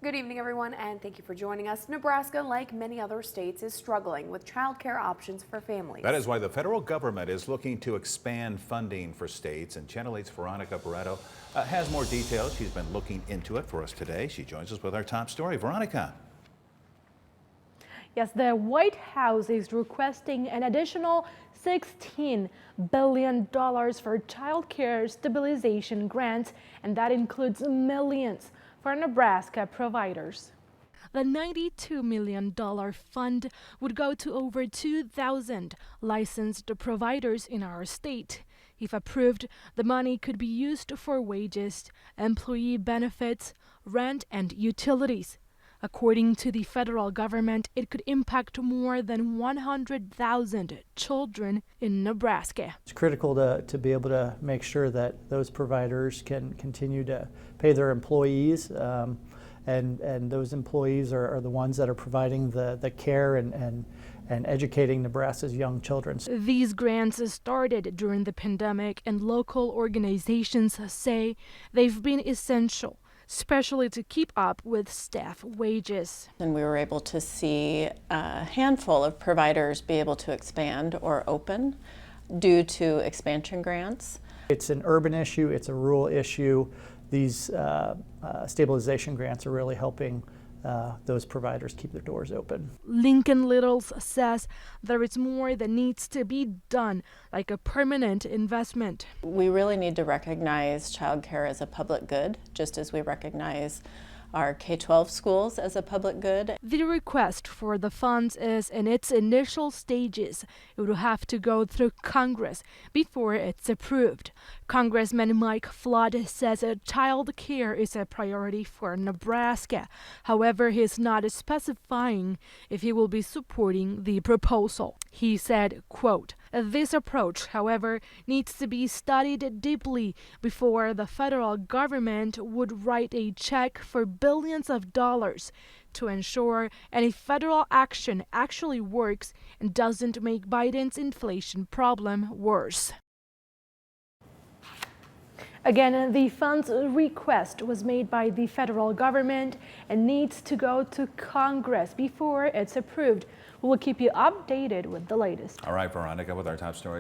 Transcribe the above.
Good evening, everyone, and thank you for joining us. Nebraska, like many other states, is struggling with child care options for families. That is why the federal government is looking to expand funding for states, and Channel 8's Veronica Barreto has more details. She's been looking into it for us today. She joins us with our top story. Veronica. Yes, the White House is requesting an additional $16 billion for child care stabilization grants, and that includes millions for Nebraska providers. The $92 million fund would go to over 2,000 licensed providers in our state. If approved, the money could be used for wages, employee benefits, rent, and utilities. According to the federal government, it could impact more than 100,000 children in Nebraska. It's critical to be able to make sure that those providers can continue to pay their employees, and those employees are the ones that are providing the care and educating Nebraska's young children. These grants started during the pandemic, and local organizations say they've been essential, especially to keep up with staff wages. And we were able to see a handful of providers be able to expand or open due to expansion grants. It's an urban issue, it's a rural issue. These stabilization grants are really helping those providers keep their doors open. Lincoln Littles says there is more that needs to be done, like a permanent investment. We really need to recognize childcare as a public good, just as we recognize our K-12 schools as a public good. The request for the funds is in its initial stages. It will have to go through Congress before it's approved. Congressman Mike Flood says child care is a priority for Nebraska. However, he is not specifying if he will be supporting the proposal. He said, quote, "This approach, however, needs to be studied deeply before the federal government would write a check for billions of dollars to ensure any federal action actually works and doesn't make Biden's inflation problem worse." Again, the funds request was made by the federal government and needs to go to Congress before it's approved. We will keep you updated with the latest. All right, Veronica, with our top story.